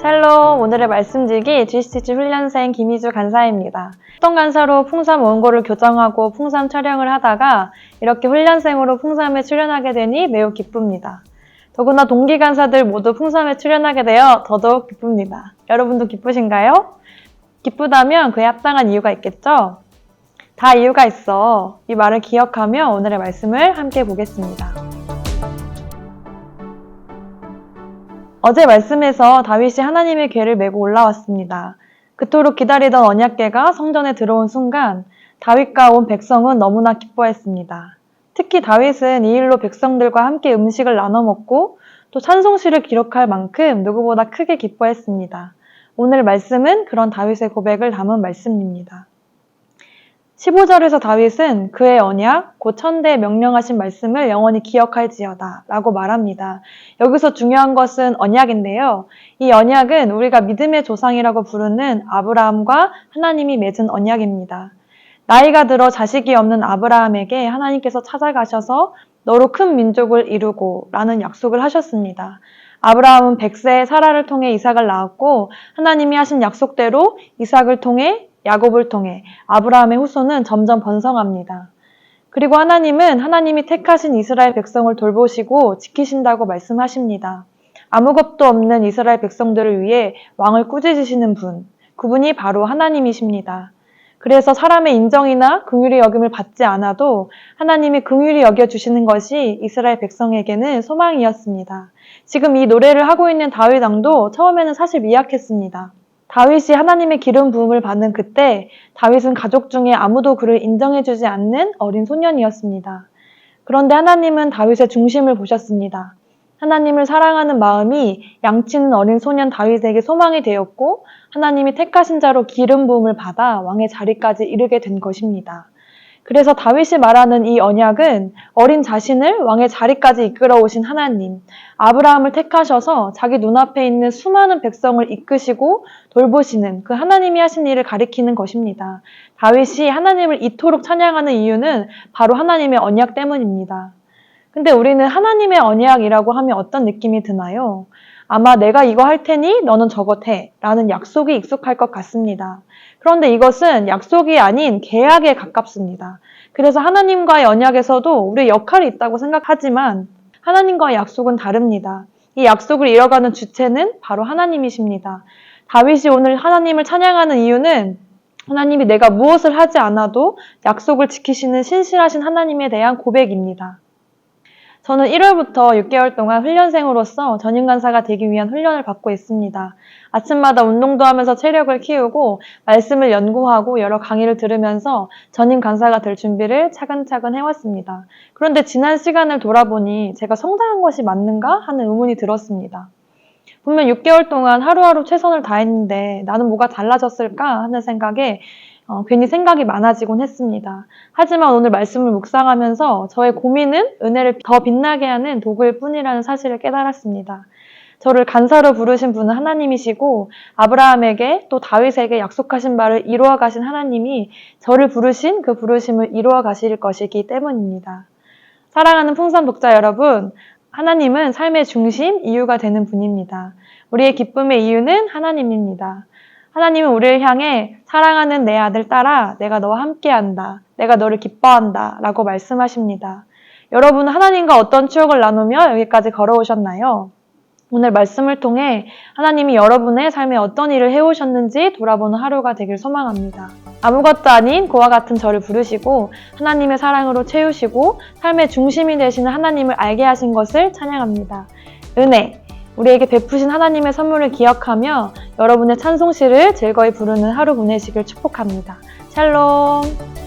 샬롬, 오늘의 말씀지기 GCTC 훈련생 김희주 간사입니다. 합동 간사로 풍삼 원고를 교정하고 풍삼 촬영을 하다가 이렇게 훈련생으로 풍삼에 출연하게 되니 매우 기쁩니다. 더구나 동기 간사들 모두 풍삼에 출연하게 되어 더더욱 기쁩니다. 여러분도 기쁘신가요? 기쁘다면 그에 합당한 이유가 있겠죠? 다 이유가 있어. 이 말을 기억하며 오늘의 말씀을 함께 보겠습니다. 어제 말씀에서 다윗이 하나님의 궤를 메고 올라왔습니다. 그토록 기다리던 언약궤가 성전에 들어온 순간 다윗과 온 백성은 너무나 기뻐했습니다. 특히 다윗은 이 일로 백성들과 함께 음식을 나눠 먹고 또 찬송시를 기록할 만큼 누구보다 크게 기뻐했습니다. 오늘 말씀은 그런 다윗의 고백을 담은 말씀입니다. 15절에서 다윗은 그의 언약, 곧 천대에 명령하신 말씀을 영원히 기억할지어다 라고 말합니다. 여기서 중요한 것은 언약인데요. 이 언약은 우리가 믿음의 조상이라고 부르는 아브라함과 하나님이 맺은 언약입니다. 나이가 들어 자식이 없는 아브라함에게 하나님께서 찾아가셔서 너로 큰 민족을 이루고 라는 약속을 하셨습니다. 아브라함은 100세에 사라를 통해 이삭을 낳았고 하나님이 하신 약속대로 이삭을 통해 야곱을 통해 아브라함의 후손은 점점 번성합니다. 그리고 하나님은 하나님이 택하신 이스라엘 백성을 돌보시고 지키신다고 말씀하십니다. 아무것도 없는 이스라엘 백성들을 위해 왕을 꾸짖으시는 분, 그분이 바로 하나님이십니다. 그래서 사람의 인정이나 긍휼의 여김을 받지 않아도 하나님이 긍휼히 여겨주시는 것이 이스라엘 백성에게는 소망이었습니다. 지금 이 노래를 하고 있는 다윗 왕도 처음에는 사실 미약했습니다. 다윗이 하나님의 기름 부음을 받는 그때 다윗은 가족 중에 아무도 그를 인정해주지 않는 어린 소년이었습니다. 그런데 하나님은 다윗의 중심을 보셨습니다. 하나님을 사랑하는 마음이 양치는 어린 소년 다윗에게 소망이 되었고 하나님이 택하신 자로 기름 부음을 받아 왕의 자리까지 이르게 된 것입니다. 그래서 다윗이 말하는 이 언약은 어린 자신을 왕의 자리까지 이끌어 오신 하나님, 아브라함을 택하셔서 자기 눈앞에 있는 수많은 백성을 이끄시고 돌보시는 그 하나님이 하신 일을 가리키는 것입니다. 다윗이 하나님을 이토록 찬양하는 이유는 바로 하나님의 언약 때문입니다. 근데 우리는 하나님의 언약이라고 하면 어떤 느낌이 드나요? 아마 내가 이거 할 테니 너는 저것 해 라는 약속이 익숙할 것 같습니다. 그런데 이것은 약속이 아닌 계약에 가깝습니다. 그래서 하나님과의 언약에서도 우리의 역할이 있다고 생각하지만 하나님과의 약속은 다릅니다. 이 약속을 이뤄가는 주체는 바로 하나님이십니다. 다윗이 오늘 하나님을 찬양하는 이유는 하나님이 내가 무엇을 하지 않아도 약속을 지키시는 신실하신 하나님에 대한 고백입니다. 저는 1월부터 6개월 동안 훈련생으로서 전임간사가 되기 위한 훈련을 받고 있습니다. 아침마다 운동도 하면서 체력을 키우고 말씀을 연구하고 여러 강의를 들으면서 전임간사가 될 준비를 차근차근 해왔습니다. 그런데 지난 시간을 돌아보니 제가 성장한 것이 맞는가 하는 의문이 들었습니다. 분명 6개월 동안 하루하루 최선을 다했는데 나는 뭐가 달라졌을까 하는 생각에 괜히 생각이 많아지곤 했습니다. 하지만 오늘 말씀을 묵상하면서 저의 고민은 은혜를 더 빛나게 하는 도구일 뿐이라는 사실을 깨달았습니다. 저를 간사로 부르신 분은 하나님이시고 아브라함에게 또 다윗에게 약속하신 바를 이루어 가신 하나님이 저를 부르신 그 부르심을 이루어 가실 것이기 때문입니다. 사랑하는 풍삼 독자 여러분, 하나님은 삶의 중심, 이유가 되는 분입니다. 우리의 기쁨의 이유는 하나님입니다. 하나님은 우리를 향해 사랑하는 내 아들 딸아 내가 너와 함께한다. 내가 너를 기뻐한다 라고 말씀하십니다. 여러분은 하나님과 어떤 추억을 나누며 여기까지 걸어오셨나요? 오늘 말씀을 통해 하나님이 여러분의 삶에 어떤 일을 해오셨는지 돌아보는 하루가 되길 소망합니다. 아무것도 아닌 그와 같은 저를 부르시고 하나님의 사랑으로 채우시고 삶의 중심이 되시는 하나님을 알게 하신 것을 찬양합니다. 은혜! 우리에게 베푸신 하나님의 선물을 기억하며 여러분의 찬송시를 즐거이 부르는 하루 보내시길 축복합니다. 샬롬!